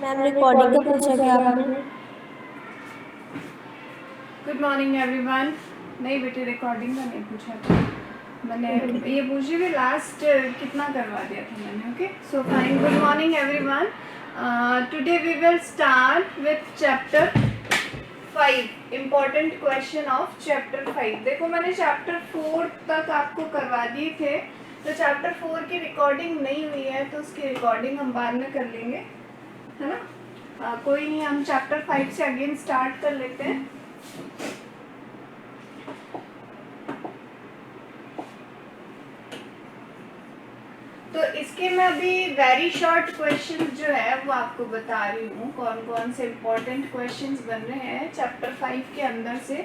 Ma'am recording का पूछा क्या आपने? Good morning everyone. नहीं बेटे, रिकॉर्डिंग का नहीं पूछा था मैंने। ये पूछी भी लास्ट कितना करवा दिया था मैंने। Okay, so fine. Good morning everyone. Today we will start with chapter 5, important question of chapter 5। देखो मैंने चैप्टर 4 तक आपको करवा दिए थे, तो चैप्टर 4 की रिकॉर्डिंग नहीं हुई है तो उसकी रिकॉर्डिंग हम बाद में कर लेंगे, है ना। कोई नहीं, हम चैप्टर 5 से अगेन स्टार्ट कर लेते हैं। तो इसके मैं अभी वेरी शॉर्ट क्वेश्चन जो है वो आपको बता रही हूँ, कौन कौन से इम्पोर्टेंट क्वेश्चंस बन रहे हैं चैप्टर 5 के अंदर से।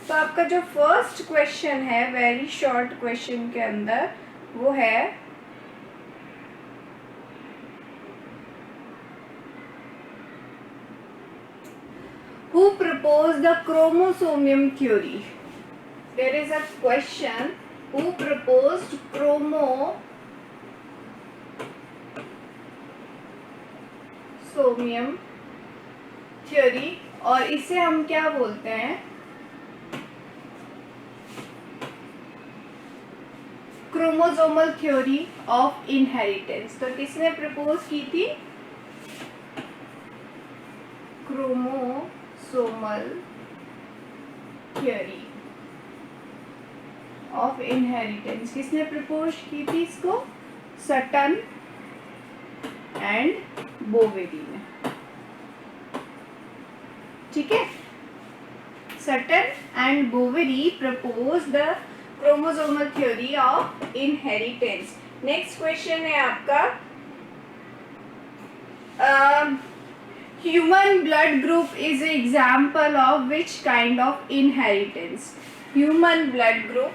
तो आपका जो फर्स्ट क्वेश्चन है वेरी शॉर्ट क्वेश्चन के अंदर वो है, who propose the chromosomal theory. There is a question, who proposed chromosomal theory, और इसे हम क्या बोलते हैं, क्रोमोसोमल थ्योरी ऑफ इनहेरिटेंस। तो किसने प्रपोज की थी? क्रोमोसोमल थ्योरी ऑफ इनहेरिटेंस किसने प्रपोज की थी इसको? सटन एंड बोवेरी ने। ठीक है, Sutton and Boveri propose the chromosomal theory of inheritance. Next question है आपका, human blood group is example of which kind of inheritance. Human blood group,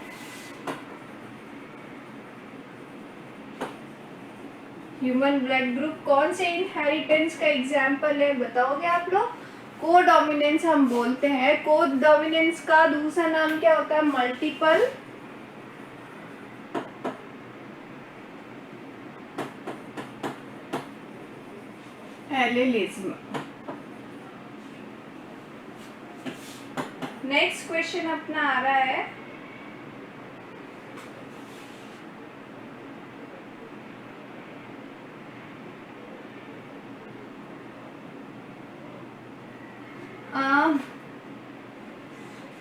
human blood group कौन से इनहेरिटेंस का example है, बताओगे आप लोग? को डोमिनेंस हम बोलते हैं। को डोमिनेंस का दूसरा नाम क्या होता है? Multiple allelism. नेक्स्ट क्वेश्चन अपना आ रहा है,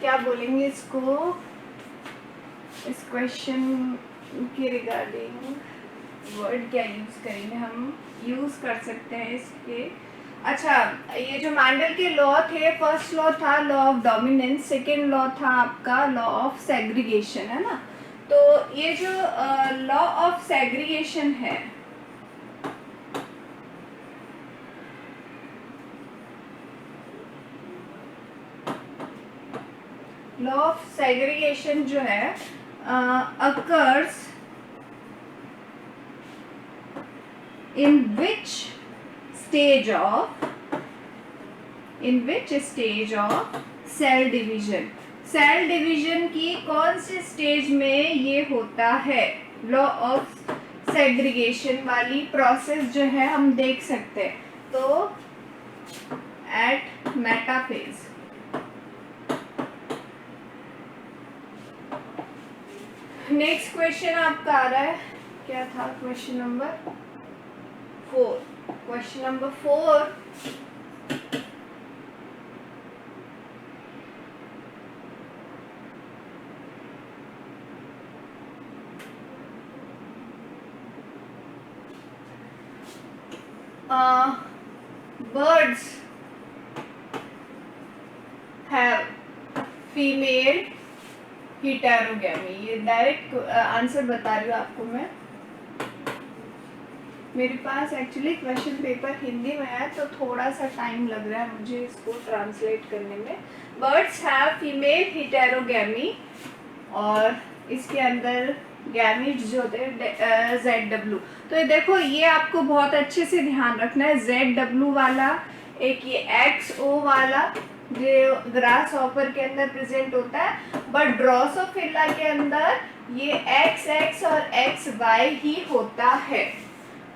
क्या बोलेंगे इसको, इस क्वेश्चन के रिगार्डिंग वर्ड क्या यूज करेंगे हम? यूज कर सकते हैं इसके, अच्छा ये जो मैंडल के लॉ थे, फर्स्ट लॉ था law of dominance, second law था आपका लॉ ऑफ सेग्रीगेशन, है ना। तो ये जो लॉ ऑफ सेग्रीगेशन है, लॉ ऑफ सेग्रीगेशन जो है occurs in which stage of cell division? Cell division की कौन से स्टेज में ये होता है? लॉ ऑफ सेग्रीगेशन वाली प्रोसेस जो है हम देख सकते हैं, तो एट मेटाफेज। नेक्स्ट क्वेश्चन आपका आ रहा है, क्या था question number 4? Question number 4, birds have female heterogamy। ये डायरेक्ट आंसर बता रही हूँ आपको मैं, मेरे पास एक्चुअली क्वेश्चन पेपर हिंदी में है तो थोड़ा सा टाइम लग रहा है मुझे इसको ट्रांसलेट करने में। बर्ड्स हैव फीमेल हेटेरोगेमी, और इसके अंदर गैमीट्स जो होते हैं ZW। तो ये देखो, ये आपको बहुत अच्छे से ध्यान रखना है, ZW वाला, एक ये XO वाला जो ग्रास हॉपर के अंदर प्रेजेंट होता है, बट ड्रोसोफिला के अंदर ये XX और XY ही होता है।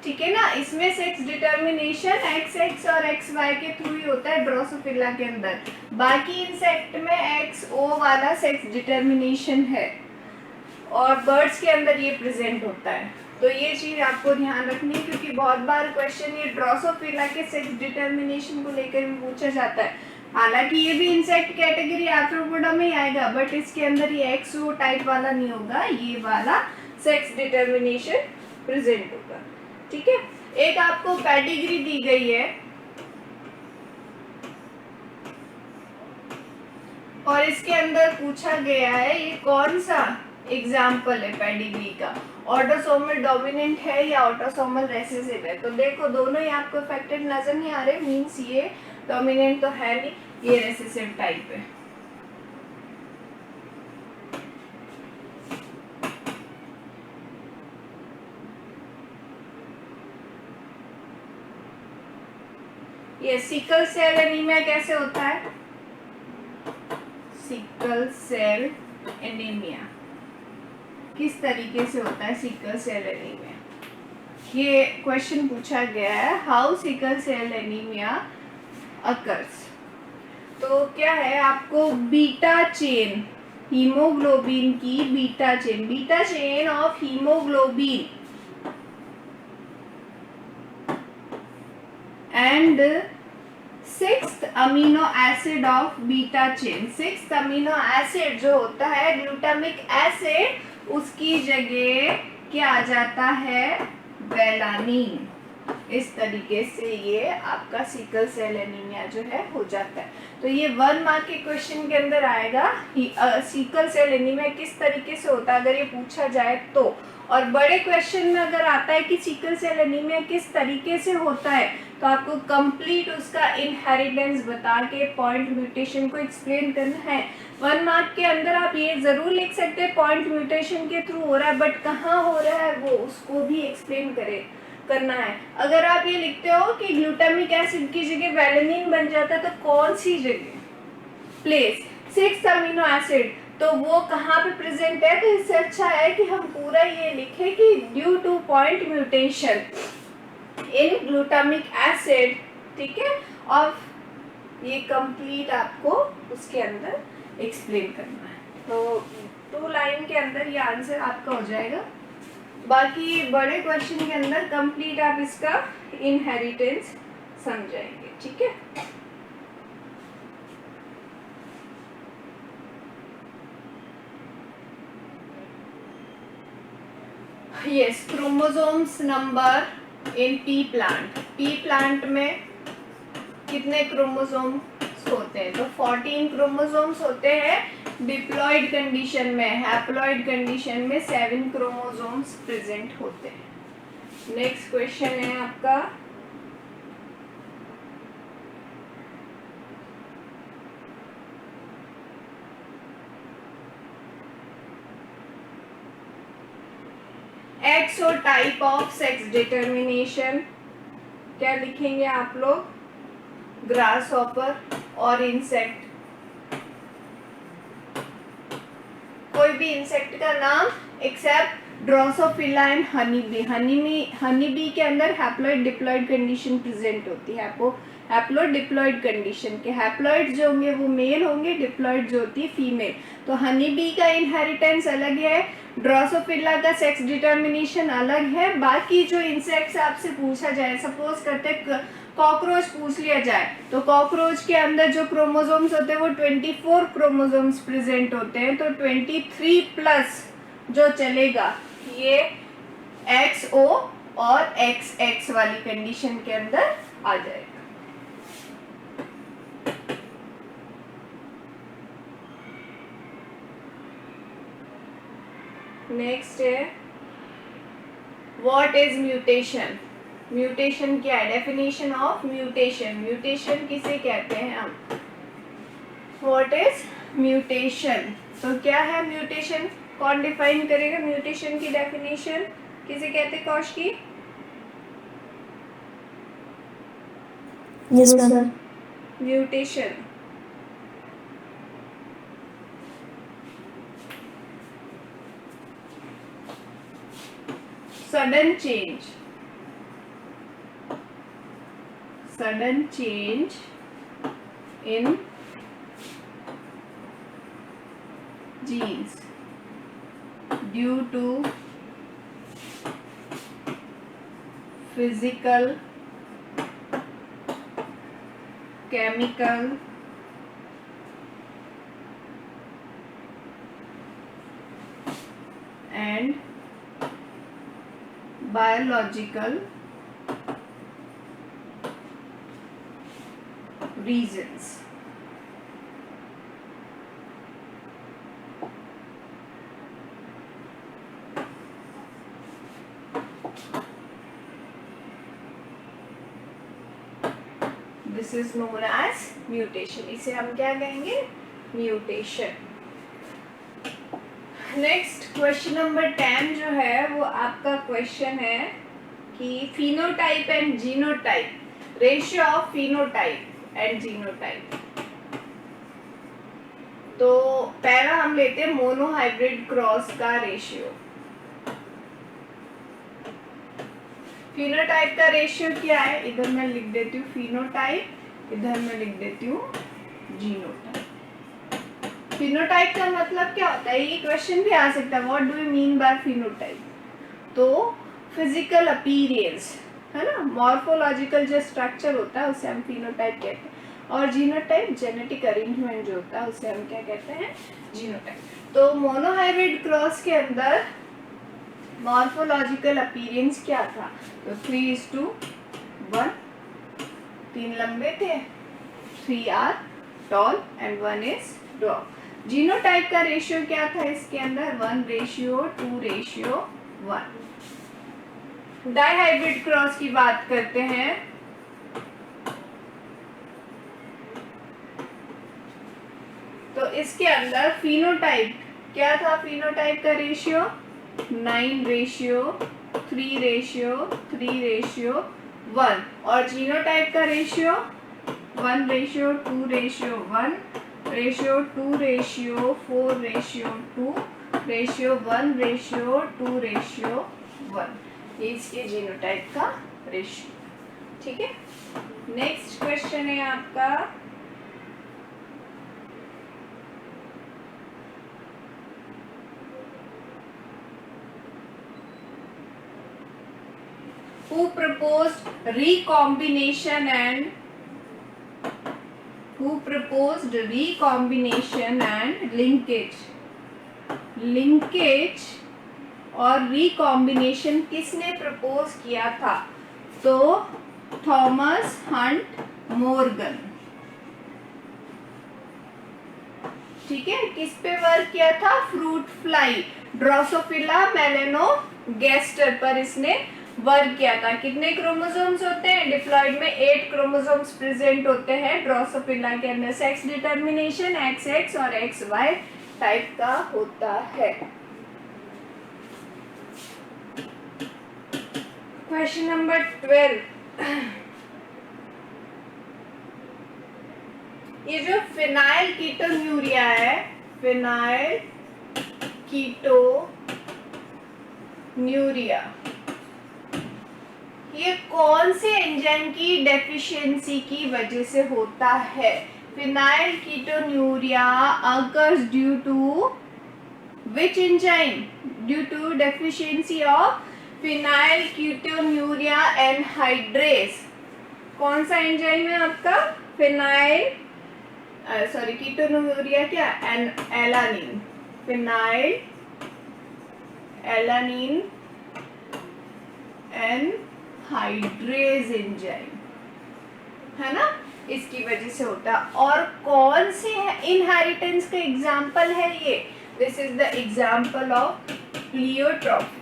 ठीक है ना। इसमें सेक्स डिटर्मिनेशन XX और XY के थ्रू ही होता है ड्रोसोफिला के अंदर। बाकी इंसेक्ट में XO वाला सेक्स डिटर्मिनेशन है और बर्ड्स के अंदर ये प्रेजेंट होता है। तो ये चीज आपको ध्यान रखनी है क्योंकि बहुत बार क्वेश्चन ये ड्रोसोफिला के सेक्स डिटर्मिनेशन को लेकर भी पूछा जाता है। हालांकि ये भी इंसेक्ट कैटेगरी आर्थ्रोपोडा में ही आएगा, बट इसके अंदर ये XO टाइप वाला नहीं होगा, ये वाला सेक्स डिटर्मिनेशन प्रेजेंट होगा। ठीक है, एक आपको कैटेगरी दी गई है और इसके अंदर पूछा गया है ये कौन सा एग्जाम्पल है पेडिग्री का, ऑटोसोमल डोमिनेंट है या ऑटोसोमल रेसेसिव है। तो देखो दोनों ही आपको अफेक्टेड नजर नहीं आ रहे, मींस ये डोमिनेंट तो है नहीं, ये रेसेसिव टाइप है। ये सिकल सेल एनीमिया कैसे होता है? सिकल सेल एनीमिया किस तरीके से होता है? सिकल सेल एनीमिया, ये क्वेश्चन पूछा गया है, how sickle cell anaemia occurs. तो क्या है, आपको बीटा चेन हीमोग्लोबिन की beta chain of haemoglobin and 6th amino acid of beta chain. 6th amino acid जो होता है ग्लूटामिक एसिड, उसकी जगह क्या आ जाता है? वेलानिन। इस तरीके से ये आपका सिकल सेल एनीमिया जो है हो जाता है। तो ये 1 मार्क के क्वेश्चन के अंदर आएगा सिकल सेल एनीमिया किस तरीके से होता है अगर ये पूछा जाए तो। और बड़े क्वेश्चन में अगर आता है कि सिकल सेल एनीमिया किस तरीके से होता है तो आपको कंप्लीट उसका इनहेरिटेंस बता के पॉइंट म्यूटेशन को एक्सप्लेन करना है। 1 मार्क के अंदर आप ये जरूर लिख सकते हैं पॉइंट म्यूटेशन के थ्रू हो रहा है, बट कहाँ हो रहा है वो उसको भी एक्सप्लेन करना है। अगर आप ये लिखते हो कि ग्लूटामिक एसिड की जगह वेलिनिन बन जाता है तो कौन सी जगह प्लेस? 6th अमीनो एसिड, तो वो कहाँ पे प्रेजेंट है? तो इससे अच्छा है कि हम पूरा ये लिखें कि due two point mutation in glutamic acid, ठीक है, और ये कंप्लीट आपको उसके अंदर एक्सप्लेन करना है। तो 2 लाइन के अंदर ये आंसर आपका हो जाएगा। बाकी बड़े क्वेश्चन के अंदर कंप्लीट आप इसका इनहेरिटेंस समझाएंगे। ठीक है, yes, chromosomes number in P plant. P plant में कितने क्रोमोसोम्स होते हैं? तो 14 क्रोमोसोम्स होते हैं डिप्लॉयड कंडीशन में। हैप्लॉयड कंडीशन में 7 क्रोमोसोम्स प्रेजेंट होते हैं। नेक्स्ट क्वेश्चन है आपका एक्सो टाइप ऑफ सेक्स डिटर्मिनेशन। क्या लिखेंगे आप लोग? ग्रास हॉपर और इंसेक्ट, कोई भी इंसेक्ट का नाम except Drosophila and honeybee. Honeybee के अंदर हैप्लॉइड डिप्लॉइड कंडीशन प्रेजेंट होती है। आपको हैप्लॉइड डिप्लॉइड कंडीशन के हैप्लॉइड जो होंगे वो मेल होंगे, डिप्लॉइड जो होती है फीमेल। तो हनीबी का इनहेरिटेंस अलग है, ड्रोसोफिला का सेक्स डिटर्मिनेशन अलग है। बाकी जो इंसेक्ट्स आपसे पूछा जाए, सपोज करते कॉकरोच पूछ लिया जाए, तो कॉकरोच के अंदर जो क्रोमोसोम्स होते हैं वो 24 क्रोमोसोम्स प्रेजेंट होते हैं। तो 23 प्लस जो चलेगा ये XO और XX वाली कंडीशन के अंदर आ जाएगा। नेक्स्ट है व्हाट इज म्यूटेशन। म्यूटेशन क्या है? Definition of mutation. म्यूटेशन किसे कहते हैं हम? What is mutation? तो क्या है म्यूटेशन? कौन डिफाइन करेगा म्यूटेशन की डेफिनेशन? किसे कहते हैं Kaushiki? Yes ma'am. Mutation sudden change sudden change in genes due to physical, chemical, and biological reasons. This is known as mutation. इसे हम क्या कहेंगे? म्यूटेशन. नेक्स्ट क्वेश्चन नंबर 10 जो है वो आपका क्वेश्चन है कि phenotype and genotype, ratio of phenotype and genotype. तो पहला हम लेते हैं मोनोहाइब्रिड क्रॉस का रेशियो. फिनोटाइप का रेशियो क्या है? इधर मैं लिख देती हूँ फिनोटाइप, इधर मैं लिख देती हूँ जीनोटाइप. फिनोटाइप का मतलब क्या होता है? ये क्वेश्चन भी आ सकता है, what do you mean by phenotype? तो फिजिकल अपीयरेंस है ना, मॉर्फोलॉजिकल जो स्ट्रक्चर होता है उसे हम फिनोटाइप कहते हैं. और जीनोटाइप जेनेटिक अरेंजमेंट जो होता है उसे हम क्या कहते हैं? जीनोटाइप. तो मोनोहाइब्रिड क्रॉस के अंदर मॉर्फोलॉजिकल अपीयरेंस क्या था? तो 3:1, 3 लंबे थे, 3 आर टॉल एंड 1 इज डॉग. जीनोटाइप का रेशियो क्या था इसके अंदर? 1:2:1. डाइहाइब्रिड क्रॉस की बात करते हैं. तो इसके अंदर फिनोटाइप क्या था? फिनोटाइप का रेशियो 9:3:3:1. और जीनोटाइप का रेशियो 1:2:1, रेशियो 2:4:2, रेशियो 1:2:1. ये इसके जीनोटाइप का रेशियो. ठीक है. नेक्स्ट क्वेश्चन है आपका who proposed recombination and linkage. Linkage और रिकॉम्बिनेशन किसने प्रपोज किया था? तो थॉमस हंट मॉर्गन. ठीक है. किस पे वर्क किया था? फ्रूट फ्लाई ड्रोसोफिला मेलेनोगेस्टर पर इसने वर्क किया था. कितने क्रोमोसोम्स होते हैं? डिप्लॉइड में 8 क्रोमोसोम्स प्रेजेंट होते हैं. ड्रोसोफिला के अंदर सेक्स डिटर्मिनेशन XX और XY टाइप का होता है. Question number 12. ये जो फिनाइल कीटोन्यूरिया है, फिनाइल कीटोन्यूरिया, ये कौन से एंजाइम की डेफिशिएंसी की वजह से होता है? Phenyl ketonuria occurs due to which enzyme? Due to deficiency of phenyl ketonuria anhydrase. कौन सा एंजाइम है आपका? फिनाइल कीटोन्यूरिया क्या? Alanine. Phenyl alanine anhydrase enzyme है ना, इसकी वजह से होता है. और कौन से इनहेरिटेंस का एग्जाम्पल है ये? This is the example of pleiotropy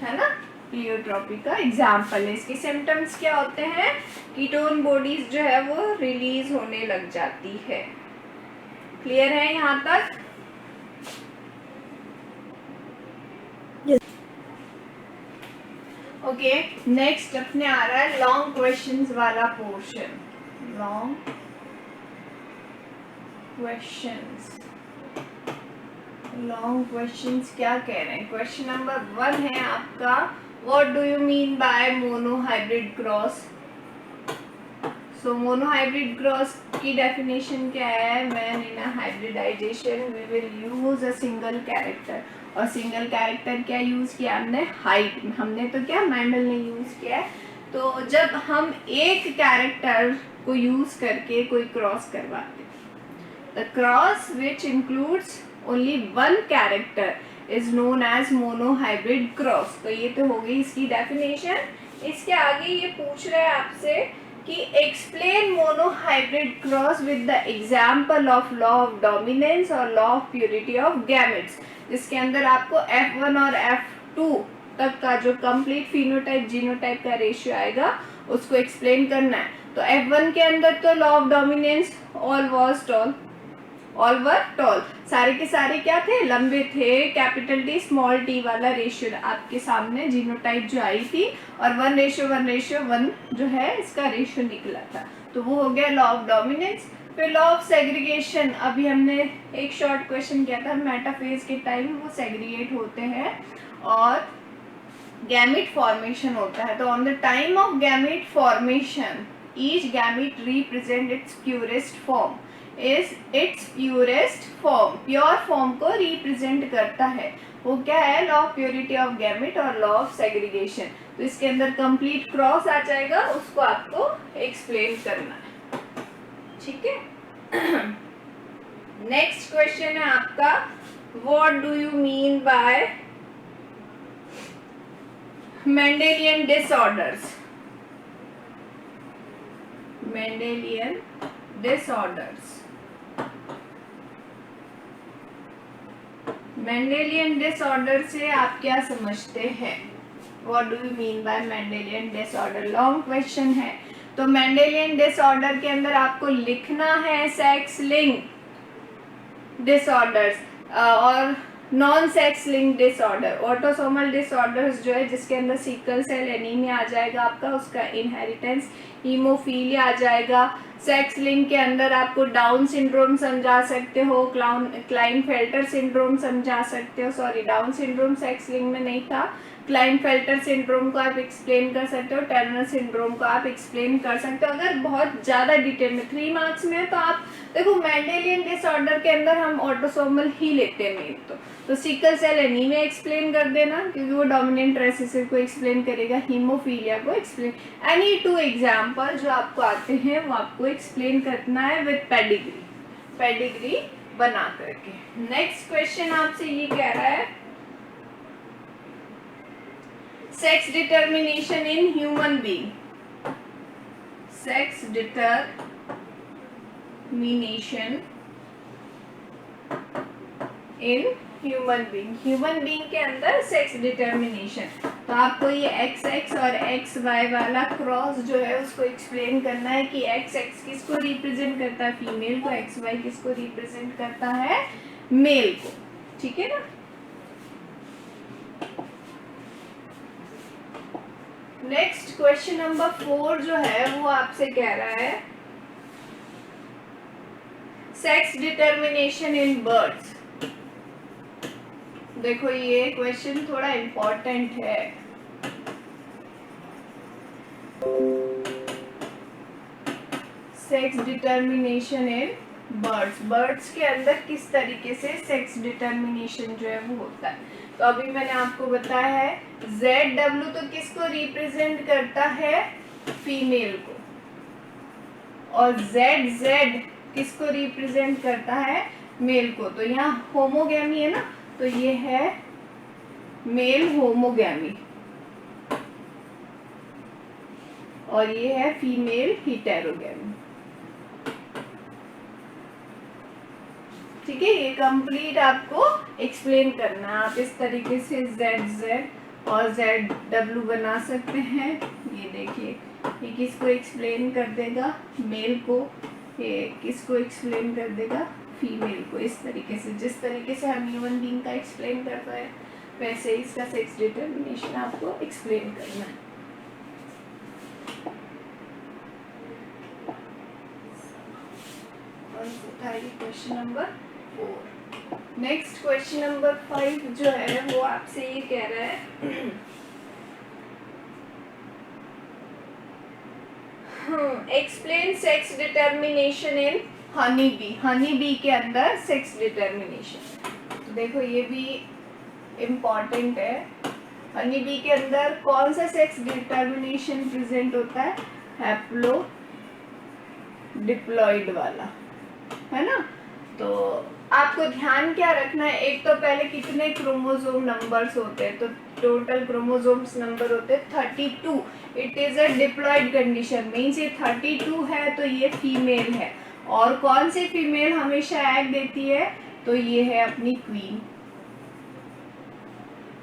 है ना. प्लियोट्रॉपी का एग्जाम्पल है. इसके सिम्टम्स क्या होते हैं? कीटोन बॉडीज जो है वो रिलीज होने लग जाती है. क्लियर है यहाँ तक? ओके. नेक्स्ट अपने आ रहा है लॉन्ग क्वेश्चंस वाला पोर्शन. लॉन्ग क्वेश्चंस क्या कह रहे हैं? क्वेश्चन नंबर 1 है आपका What do you mean by monohybrid cross? So monohybrid cross की definition क्या है? When in a hybridization we will use a single character. और single character क्या use किया हमने? height. हमने तो क्या मैंडल ने use किया है. तो जब हम एक character को use करके कोई cross करवाते हैं, the cross which includes only one character is known as monohybrid cross. तो ये तो हो गई इसकी definition. इसके आगे ये पूछ रहा है आपसे कि explain monohybrid cross with the example of law of dominance और law of purity of gametes, जिसके अंदर आपको F1 और F2 तक का जो complete phenotype genotype का रेशियो आएगा उसको explain करना है. तो F1 के अंदर तो law of dominance all was tall, all were toll, सारे के सारे क्या थे? लंबे थे. कैपिटल टी स्मॉल टी वाला रेशियो आपके सामने जीनोटाइप जो आई थी और 1:1:1 जो है इसका रेशियो निकला था. तो वो हो गया लॉ ऑफ डोमिनेंस. फिर लॉ ऑफ सेग्रीगेशन, अभी हमने एक शॉर्ट क्वेश्चन किया था, मेटाफेज के टाइम वो सेग्रीगेट होते हैं और गैमेट फॉर्मेशन होता है. तो on the time of gamete formation each gamete represent it's purest form, is it's purest form, pure form को रिप्रेजेंट करता है. वो क्या है? Law of purity of gamete और लॉ ऑफ सेग्रीगेशन. तो इसके अंदर कंप्लीट क्रॉस आ जाएगा, उसको आपको एक्सप्लेन करना है. ठीक है. नेक्स्ट क्वेश्चन है आपका, what do you mean by Mendelian disorders? Mendelian disorders. Mendelian disorder से आप क्या समझते हैं? What do you mean by Mendelian disorder? Long question है. तो मेंडेलियन डिसऑर्डर के अंदर आपको लिखना है सेक्स लिंक डिसऑर्डर्स और non sex link disorder. Autosomal disorders जो है जिसके अंदर सिकल सेल एनीमिया आ जाएगा आपका, उसका इनहेरिटेंस हीमोफीलिया आ जाएगा. सेक्स लिंक के अंदर आपको डाउन सिंड्रोम समझा सकते हो, क्लाइनफेल्टर सिंड्रोम समझा सकते हो. Sorry, down syndrome sex link में नहीं था. क्लाइनफेल्टर सिंड्रोम को आप एक्सप्लेन कर सकते हो, टर्नर सिंड्रोम को आप एक्सप्लेन कर सकते हो. अगर बहुत ज़्यादा डिटेल में 3 मार्क्स में है तो आप देखो मेंडेलियन डिसऑर्डर के अंदर हम ऑटोसोमल ही लेते हैं मेन. तो सिकल सेल एनीमिया एक्सप्लेन कर देना क्योंकि वो डोमिनेंट रेसेसिव को एक्सप्लेन करेगा, हीमोफीलिया को एक्सप्लेन. एनी 2 एग्जाम्पल जो आपको आते हैं वो आपको एक्सप्लेन करना है विद पेडिग्री बना करके. नेक्स्ट क्वेश्चन आपसे ये कह रहा है, sex determination in human being. Sex determination in human being के अंदर सेक्स डिटर्मिनेशन. तो आपको ये XX और XY वाला क्रॉस जो है उसको एक्सप्लेन करना है कि XX किसको रिप्रेजेंट करता है? फीमेल को. XY किसको रिप्रेजेंट करता है? मेल को. ठीक है ना. नेक्स्ट क्वेश्चन नंबर 4 जो है वो आपसे कह रहा है, सेक्स डिटर्मिनेशन इन बर्ड्स. देखो ये क्वेश्चन थोड़ा इम्पोर्टेंट है. सेक्स डिटर्मिनेशन इन बर्ड्स के अंदर किस तरीके से सेक्स डिटर्मिनेशन जो है वो होता है. तो अभी मैंने आपको बताया है ZW तो किसको रिप्रेजेंट करता है? फीमेल को. और ZZ किसको रिप्रेजेंट करता है? मेल को. तो यहाँ होमोगैमी है ना, तो ये है मेल होमोगैमी और ये है फीमेल हिटेरोगैमी. ठीक है, ये कंप्लीट आपको एक्सप्लेन करना है. आप इस तरीके से ZZ और ZW बना सकते हैं. ये देखिए, ये किसको एक्सप्लेन कर देगा? मेल को. ये किसको एक्सप्लेन कर देगा? फीमेल को. इस तरीके से, जिस तरीके से हम ह्यूमन बीइंग का एक्सप्लेन करते हैं वैसे इसका सेक्स डिटर्मिनेशन आपको एक्सप्लेन करना है. Question number 4. Next question number 5 जो है वो आपसे ये कह रहा है, explain sex determination in honey bee. Honey bee के अंदर सेक्स डिटर्मिनेशन, तो देखो ये भी इम्पॉर्टेंट है। हनी बी के अंदर कौन सा सेक्स डिटर्मिनेशन प्रेजेंट होता है? हैप्लो डिप्लॉइड वाला, है ना। तो आपको ध्यान क्या रखना है, एक तो पहले कितने क्रोमोसोम नंबर्स होते हैं, तो टोटल क्रोमोसोम्स नंबर होते हैं 32। It is a diploid condition, means ये 32 है तो ये फीमेल है। और कौन सी फीमेल हमेशा एग देती है? तो ये है अपनी क्वीन।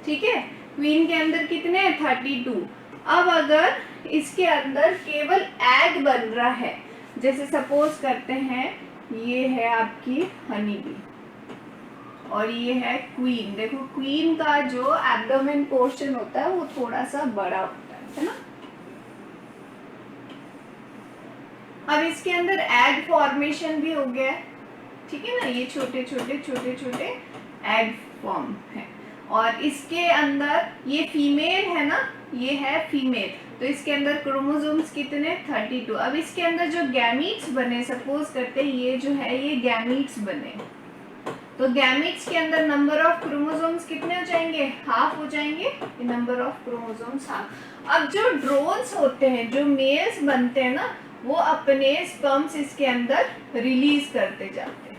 ठीक है, क्वीन के अंदर कितने हैं? 32। अब अगर इसके अंदर केवल एग बन रहा है, जैसे सपोज करते हैं ये है आपकी हनी बी और ये है क्वीन। देखो क्वीन का जो एब्डोमेन पोर्शन होता है वो थोड़ा सा बड़ा होता है ना। अब इसके अंदर एग फॉर्मेशन भी हो गया है, ठीक है ना। ये छोटे छोटे एग फॉर्म है और इसके अंदर ये फीमेल है ना, ये है फीमेल, तो इसके अंदर क्रोमोसोम्स कितने? 32। अब इसके अंदर जो गैमीट्स बने, सपोज करते हैं ये जो है ये गैमीट्स बने, तो गैमीट्स के अंदर नंबर ऑफ क्रोमोसोम्स कितने हो जाएंगे? हाफ हो जाएंगे, नंबर ऑफ क्रोमोसोम्स हाफ। अब जो ड्रोन्स होते हैं, जो मेल्स बनते हैं ना, वो अपने स्पर्म्स इसके अंदर रिलीज करते जाते हैं,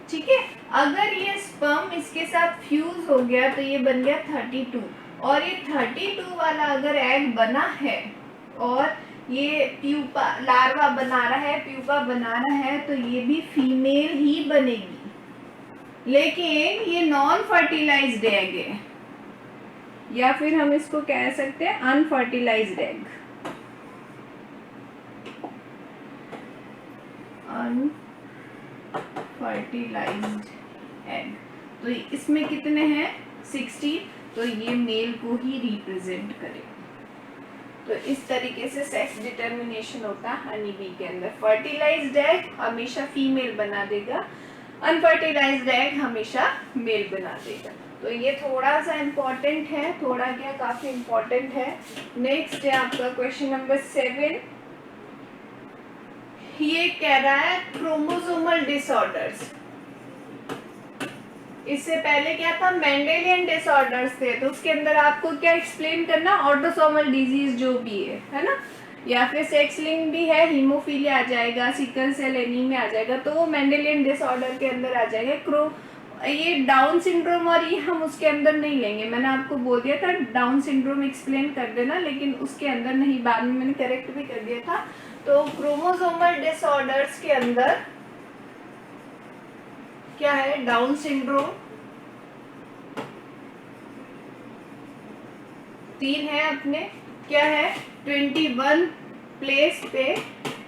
ठीक है। अगर ये स्पर्म इसके साथ फ्यूज हो गया तो ये बन गया 32, और ये 32 वाला अगर एग बना है और ये प्यूपा लार्वा बना रहा है, प्यूपा बना रहा है, तो ये भी फीमेल ही बनेगी, लेकिन ये नॉन फर्टिलाइज्ड एग है, या फिर हम इसको कह सकते हैं अनफर्टिलाइज्ड एग। अनफर्टिलाइज्ड एग, तो इसमें कितने हैं? 60, तो ये मेल को ही रिप्रेजेंट करेगा। तो इस तरीके से सेक्स डिटर्मिनेशन होता है हनी बी के अंदर। फर्टिलाइज्ड एग हमेशा फीमेल बना देगा, अनफर्टिलाइज्ड एग हमेशा मेल बना देगा। तो ये थोड़ा सा इम्पोर्टेंट है, थोड़ा क्या काफी इम्पोर्टेंट है। नेक्स्ट है आपका क्वेश्चन नंबर 7। ये कह रहा है क्रोमोसोमल डिसऑर्डर्स। इससे पहले क्या था? मेंडेलियन डिसऑर्डर्स थे, तो उसके अंदर आपको क्या एक्सप्लेन करना? ऑटोसोमल डिजीज जो भी है ना, या फिर सेक्स लिंक भी है, हीमोफीलिया आ जाएगा, सिकल सेल एनीमिया आ जाएगा, तो वो मेंडेलियन डिसऑर्डर के अंदर आ जाएगा। ये डाउन सिंड्रोम और ये हम उसके अंदर नहीं लेंगे, मैंने आपको बोल दिया था डाउन सिंड्रोम एक्सप्लेन कर देना, लेकिन उसके अंदर नहीं, बाद में मैंने करेक्ट भी कर दिया था। तो क्रोमोसोमल डिसऑर्डर्स के अंदर क्या है? डाउन सिंड्रोम 3 है अपने, क्या है? 21 प्लेस पे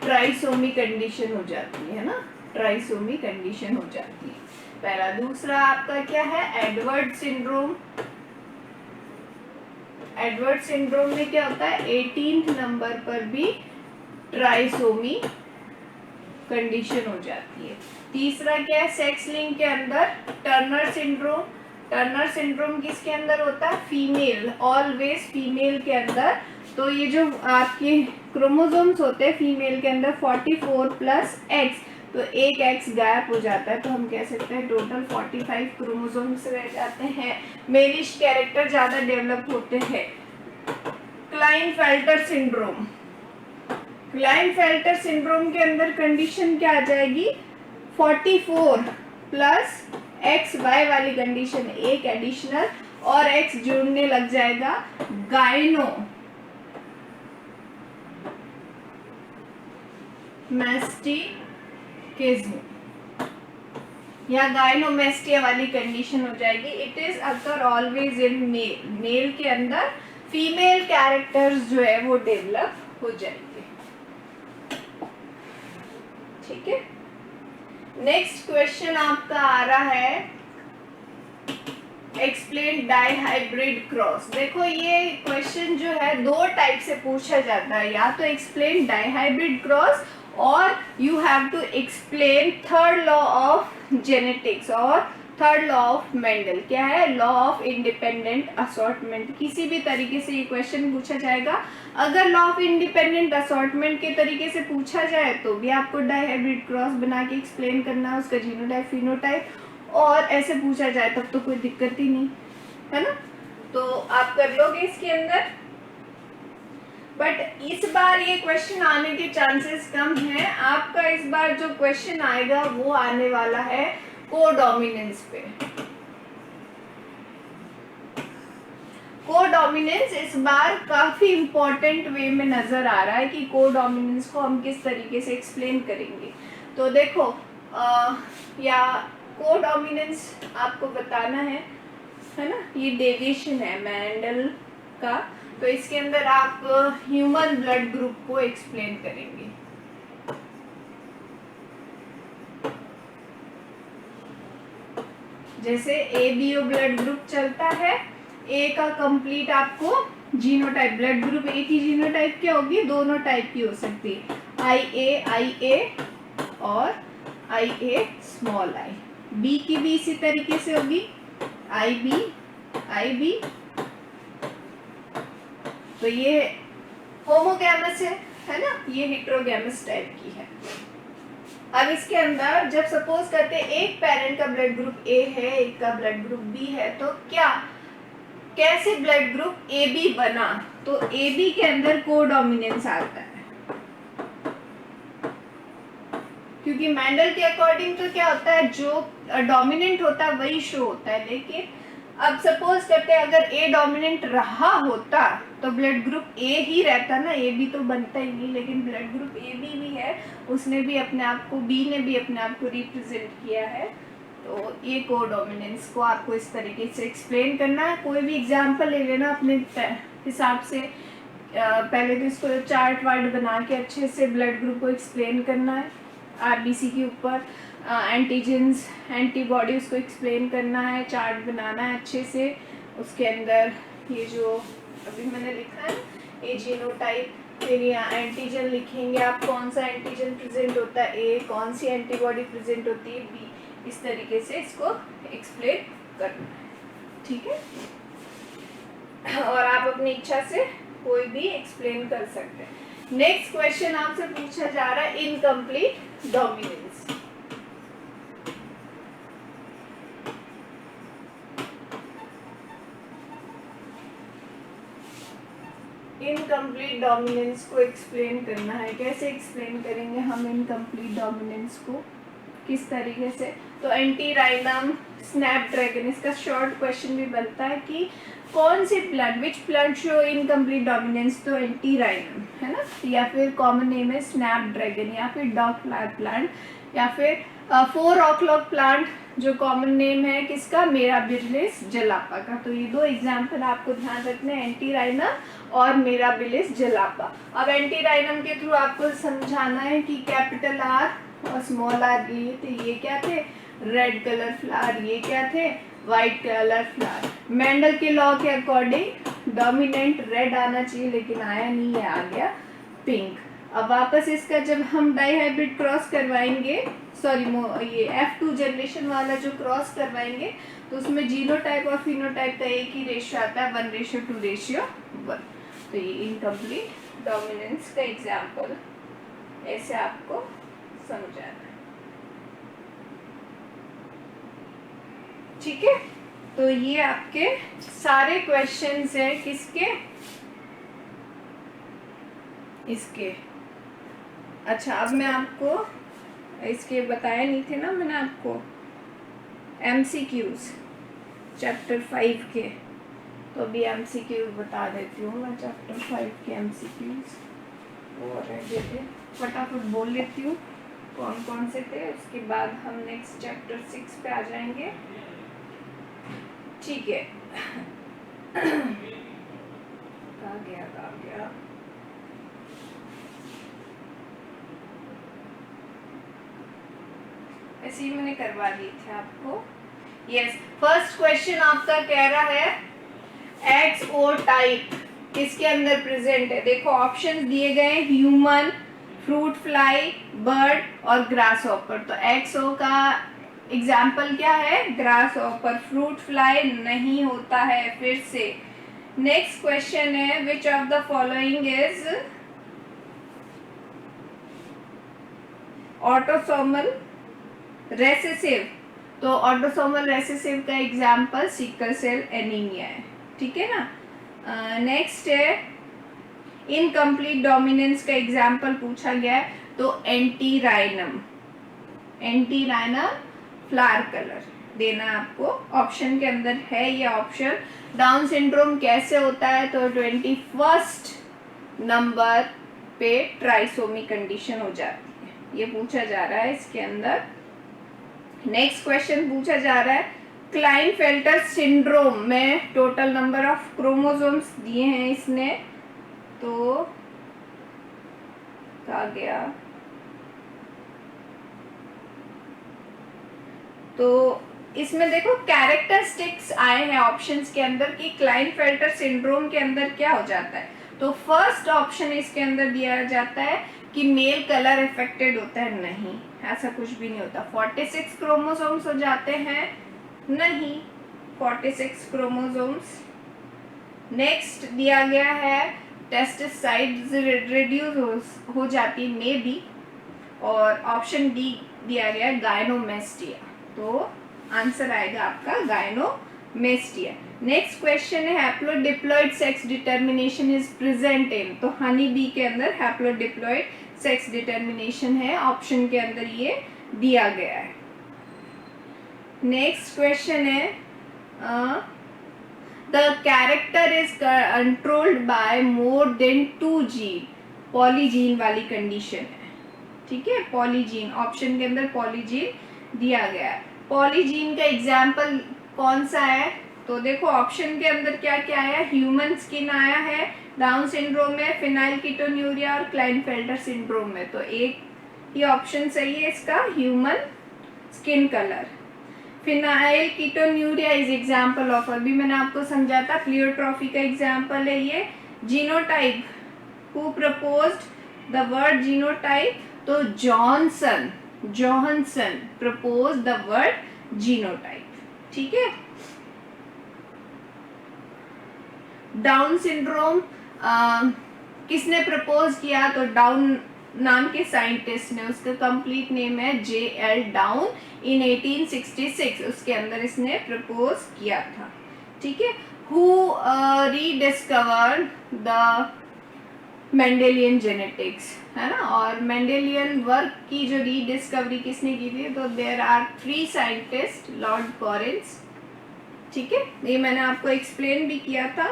ट्राइसोमी कंडीशन हो जाती है ना, ट्राइसोमी कंडीशन हो जाती है पहला। दूसरा आपका क्या है? Edward syndrome. एडवर्ड सिंड्रोम में क्या होता है? 18th नंबर पर भी ट्राइसोमी कंडीशन हो जाती है। तीसरा क्या है? सेक्स लिंक के अंदर टर्नर सिंड्रोम। टर्नर सिंड्रोम किसके अंदर होता है? फीमेल, ऑलवेज फीमेल के अंदर। तो ये जो आपके क्रोमोसोम्स होते हैं फीमेल के अंदर 44 प्लस एक्स, तो एक एक्स गायब हो जाता है, तो हम कह सकते हैं टोटल 45 क्रोमोसोम्स रह जाते हैं। मेलिश कैरेक्टर ज्यादा डेवलप होते हैं। Klinefelter syndrome. क्लाइनफेल्टर सिंड्रोम के अंदर कंडीशन क्या आ जाएगी? 44 प्लस एक्स वाई वाली कंडीशन, एक एडिशनल और एक्स जुड़ने लग जाएगा गाइनो मैस्टिकिज्म या गाइनोमेस्टिया वाली कंडीशन हो जाएगी। It is occur always in male. Male के अंदर फीमेल कैरेक्टर्स जो है वो डेवलप हो जाएंगे, ठीक है। नेक्स्ट क्वेश्चन आपका आ रहा है एक्सप्लेन डाइहाइब्रिड क्रॉस। देखो ये क्वेश्चन जो है 2 टाइप से पूछा जाता है, या तो एक्सप्लेन डाइहाइब्रिड क्रॉस और you have to explain third law of genetics और थर्ड लॉ ऑफ मेंडल क्या है? Law of independent assortment. किसी भी तरीके से ये क्वेश्चन पूछा जाएगा। अगर लॉ ऑफ इंडिपेंडेंट असॉर्टमेंट के तरीके से पूछा जाए तो भी आपको डाइहाइब्रिड क्रॉस बना के एक्सप्लेन करना है उसका जीनोटाइप फिनोटाइप, और ऐसे पूछा जाए तब तो कोई दिक्कत ही नहीं है ना। तो आप कर लोगे इसके अंदर। बट इस बार ये क्वेश्चन आने के चांसेस कम हैं। आपका इस बार जो क्वेश्चन आएगा वो आने वाला है कोडोमिनेंस पे। कोडोमिनेंस इस बार काफी इंपॉर्टेंट वे में नजर आ रहा है कि कोडोमिनेंस को हम किस तरीके से एक्सप्लेन करेंगे। तो देखो या कोडोमिनेंस आपको बताना है ना। ये डेविएशन है मेंडल का। तो इसके अंदर आप ह्यूमन ब्लड ग्रुप को एक्सप्लेन करेंगे। जैसे ABO ब्लड ग्रुप चलता है, ए का कंप्लीट आपको जीनोटाइप, ब्लड ग्रुप ए की जीनोटाइप क्या होगी? दोनों टाइप की हो सकती है, IA और IA स्मॉल आई। बी की भी इसी तरीके से होगी, IB। तो ये होमोगैमस है ना, ये हेटेरोगैमस टाइप की है। अब इसके अंदर जब सपोज करते हैं एक पेरेंट का ब्लड ग्रुप ए है, एक का ब्लड ग्रुप बी है, तो क्या कैसे ब्लड ग्रुप AB बना? तो AB के अंदर कोडोमिनेंस आता है, क्योंकि मेंडल के अकॉर्डिंग तो क्या होता है, जो डोमिनेंट होता है वही शो होता है। लेकिन अब सपोज करते हैं अगर A डोमिनेंट रहा होता तो ब्लड ग्रुप A ही रहता ना, AB तो बनता ही नहीं। लेकिन ब्लड ग्रुप AB भी है, उसने भी अपने आप को, B ने भी अपने आप को रिप्रेजेंट किया है। तो ये कोडोमिनेंस को आपको इस तरीके से एक्सप्लेन करना है। कोई भी एग्जांपल ले लेना अपने हिसाब से। पहले तो इसको चार्ट वार्ट बना के अच्छे से ब्लड ग्रुप को एक्सप्लेन करना है। RBC के ऊपर एंटीजेंस एंटीबॉडी उसको एक्सप्लेन करना है, चार्ट बनाना है अच्छे से। उसके अंदर ये जो अभी मैंने लिखा है ये जीनोटाइप, फिर यहाँ एंटीजन लिखेंगे आप, कौन सा एंटीजन प्रेजेंट होता है A, कौन सी एंटीबॉडी प्रेजेंट होती है B। इस तरीके से इसको एक्सप्लेन करना है, ठीक है। और आप अपनी इच्छा से कोई भी एक्सप्लेन कर सकते हैं। नेक्स्ट क्वेश्चन आपसे पूछा जा रहा है इनकम्प्लीट डोमिनेंस। इनकम्प्लीट डोमिनेंस को एक्सप्लेन करना है। कैसे एक्सप्लेन करेंगे हम इनकम्प्लीट डोमिनेंस को, किस तरीके से? तो एंटीराइनम, स्नैपड्रैगन, इसका शॉर्ट क्वेश्चन भी बनता है कि कौन सी plant, which plant show incomplete dominance? तो एंटीराइनम है ना, या फिर कॉमन नेम है स्नैपड्रैगन, या फिर डॉग फ्लावर प्लांट, या फिर 4 ऑक्लॉक प्लांट जो कॉमन नेम है किसका? मिराबिलिस जलापा का। तो ये दो एग्जाम्पल आपको ध्यान रखने हैं, एंटीराइनम और मिराबिलिस जलापा। अब एंटीराइनम के थ्रू आपको समझाना है कि कैपिटल R और स्मॉल r लिए थे, ये क्या थे? Red colour flower. ये क्या थे? White colour flower. मेंडल के लॉ के अकॉर्डिंग डोमिनेंट रेड आना चाहिए, लेकिन आया नहीं है, आ गया पिंक। अब वापस इसका जब हम डाइहाइब्रिड क्रॉस करवाएंगे, सॉरी ये F2 जनरेशन वाला जो क्रॉस करवाएंगे, तो उसमें जीनोटाइप और फिनोटाइप का एक ही रेशियो आता है, 1:2:1। तो ये इनकम्प्लीट डोमिनेंस का एग्जाम्पल ऐसे आपको समझाना है, ठीक है। तो ये आपके सारे क्वेश्चंस हैं किसके? इसके। अच्छा, अब मैं आपको इसके बताए नहीं थे ना मैंने आपको MCQs चैप्टर 5 के, तो अभी MCQ बता देती हूँ मैं। चैप्टर 5 के MCQs और फटाफट बोल लेती हूँ कौन कौन से थे, उसके बाद हम नेक्स्ट चैप्टर 6 पे आ जाएंगे, ठीक है। कहाँ गया ऐसे ही मैंने करवा दी थी आपको। यस, फर्स्ट क्वेश्चन आपका कह रहा है XO टाइप किसके अंदर प्रेजेंट है? देखो ऑप्शंस दिए गए, ह्यूमन, फ्रूट फ्लाई, बर्ड और ग्रास हॉपर। तो XO का एग्जाम्पल क्या है, ग्रास ऑपर। फ्रूट फ्लाई नहीं होता है। फिर से नेक्स्ट क्वेश्चन है, which of the following is autosomal recessive. तो ऑटोसोमल रेसेसिव का एग्जाम्पल सिकल सेल एनीमिया है, ठीक है ना। नेक्स्ट है, इनकम्प्लीट डोमिनेंस का एग्जाम्पल पूछा गया है, तो एंटीराइनम फ्लावर कलर देना आपको। ऑप्शन के अंदर है ये ऑप्शन। डाउन सिंड्रोम कैसे होता है, तो 21st नंबर पे ट्राइसोमी कंडीशन हो जाती है, ये पूछा जा रहा है इसके अंदर। नेक्स्ट क्वेश्चन पूछा जा रहा है, क्लाइनफेल्टर सिंड्रोम में टोटल नंबर ऑफ क्रोमोसोम्स दिए हैं इसने, तो कहा गया, तो इसमें देखो कैरेक्टरिस्टिक्स आए हैं ऑप्शंस के अंदर कि क्लाइनफेल्टर सिंड्रोम के अंदर क्या हो जाता है। तो फर्स्ट ऑप्शन इसके अंदर दिया जाता है कि मेल कलर इफेक्टेड होता है, नहीं, ऐसा कुछ भी नहीं होता। 46 क्रोमोसोम्स हो जाते हैं, नहीं, 46 क्रोमोसोम्स। नेक्स्ट दिया गया है, टेस्टिसाइड्स रिड्यूस हो जाती, मे बी। और ऑप्शन डी दिया गया है गायनोमेस्टिया, तो आंसर आएगा आपका गायनोमेस्टिया। नेक्स्ट क्वेश्चन है, haplodiploid sex determination is present in. तो हनी बी के अंदर हैप्लोडिप्लॉइड सेक्स डिटर्मिनेशन है, ऑप्शन के अंदर ये दिया गया है। नेक्स्ट क्वेश्चन है, the character is controlled by more than 2 gene. Polygene वाली कंडीशन है, ठीक है, पॉलीजीन। ऑप्शन के अंदर पॉलीजीन दिया गया है। पॉलीजीन का एग्जाम्पल कौन सा है, तो देखो ऑप्शन के अंदर क्या क्या आया, ह्यूमन स्किन आया है, डाउन सिंड्रोम में, फिनाइलकीटोन्यूरिया और क्लाइनफेल्टर सिंड्रोम में। तो एक ही ऑप्शन सही है इसका, human skin colour. Phenylketonuria is example of, अभी मैंने आपको समझाता, प्लियोट्रॉफी का एग्जाम्पल है ये। Genotype, who proposed the word genotype, तो Johnson propose the word genotype, ठीक है। डाउन सिंड्रोम किसने प्रपोज किया, तो डाउन नाम के साइंटिस्ट ने, उसका कंप्लीट नेम है J.L. डाउन, इन 1866 उसके अंदर इसने प्रपोज किया था, ठीक है। Who rediscovered the Mendelian genetics, है ना, और मेंडेलियन वर्क की जो रीडिस्कवरी किसने की थी, तो देयर आर 3 साइंटिस्ट, लॉर्ड कॉरिन्स, ठीक है, ये मैंने आपको एक्सप्लेन भी किया था।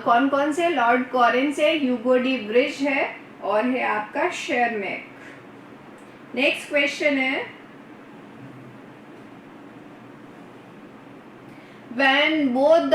कौन कौन से, लॉर्ड कॉरिन्स है, ह्यूगो डी ब्रिज है, और है आपका शेरमैक। नेक्स्ट क्वेश्चन है, when both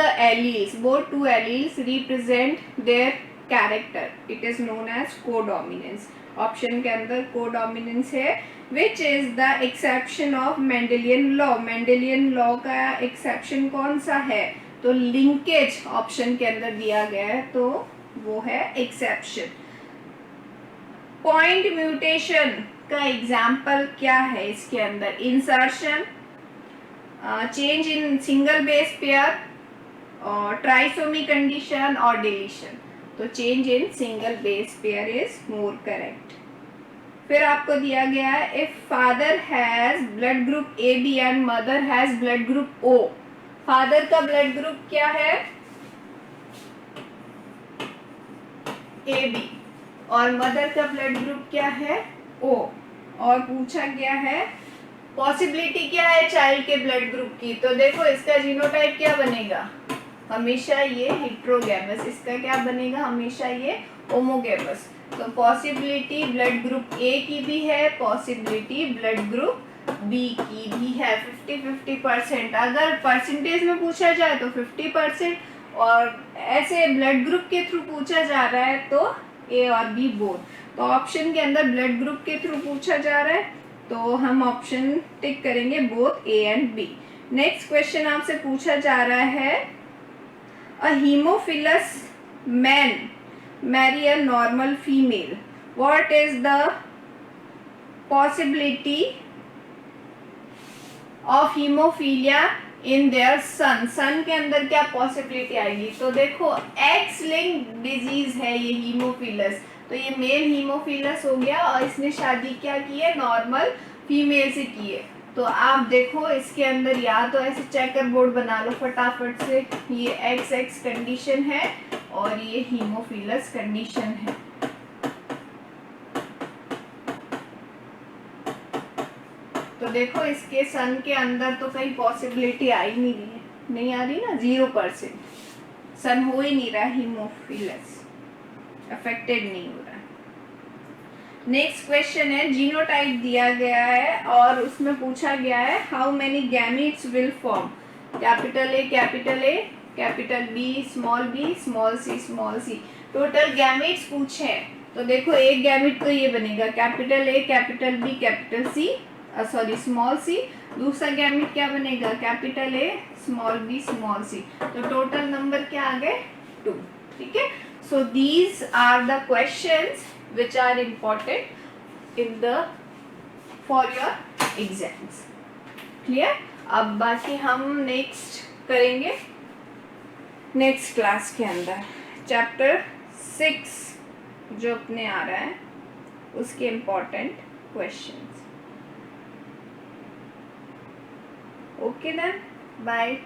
two alleles represent their character, it is known as codominance। Option के अंदर कोडोमिनेंस है, which is the exception of Mendelian law। Mendelian law का एक्सेप्शन कौन सा है, तो लिंकेज ऑप्शन के अंदर दिया गया है, तो वो है एक्सेप्शन। पॉइंट म्यूटेशन का एग्जाम्पल क्या है इसके अंदर, insertion, change in single base pair, और ट्राइसोमी कंडीशन, और डिलीशन। तो change in single base pair is more correct. फिर आपको दिया गया है, if father has blood group AB and mother has blood group O। Father का ब्लड ग्रुप क्या है, AB, और मदर का ब्लड ग्रुप क्या है, O। और पूछा गया है पॉसिबिलिटी क्या है चाइल्ड के ब्लड ग्रुप की, तो देखो इसका जीनोटाइप क्या बनेगा, हमेशा ये हेट्रोगैमस, इसका क्या बनेगा, हमेशा ये होमोगैमस। तो पॉसिबिलिटी ब्लड ग्रुप A की भी है, पॉसिबिलिटी ब्लड ग्रुप B की भी है। 50-50%, अगर परसेंटेज में पूछा जाए तो 50%, और ऐसे ब्लड ग्रुप के थ्रू पूछा जा रहा है तो A और B बोथ। तो ऑप्शन के अंदर ब्लड ग्रुप के थ्रू पूछा जा रहा है, तो हम ऑप्शन टिक करेंगे both A and B। Next question आपसे पूछा जा रहा है, a haemophilus man marry a normal female, what is the possibility of haemophilia in their son. Son के अंदर क्या पॉसिबिलिटी आएगी? तो देखो एक्स लिंक डिजीज है ये हीमोफिलस, तो ये मेल हीमोफिलस हो गया और इसने शादी क्या की है? नॉर्मल फीमेल से की है। तो आप देखो इसके अंदर या तो ऐसे चेकर बोर्ड बना लो फटाफट से, ये एक्स एक्स कंडीशन है और ये हीमोफिलस कंडीशन है। तो देखो इसके सन के अंदर तो कहीं पॉसिबिलिटी आ ही नहीं रही है, नहीं आ रही ना, 0%। सन हो ही नहीं रहा, हीमोफिलस अफेक्टेड नहीं हो रहा। नेक्स्ट क्वेश्चन है, जीनोटाइप दिया गया है और उसमें पूछा गया है how many gametes will form? Capital A, capital B, small C. Total gametes पूछे हैं। तो देखो एक गैमीट तो ये बनेगा capital A, capital B, capital C, small C. दूसरा गैमीट क्या बनेगा? Capital A, small B, small C. तो टोटल नंबर क्या आ गए? 2। ठीक है। So these are the questions which are important in the for your exams. Clear? अब बाकी हम नेक्स्ट करेंगे नेक्स्ट क्लास के अंदर चैप्टर 6 जो अपने आ रहा है उसके important questions. Okay then, bye.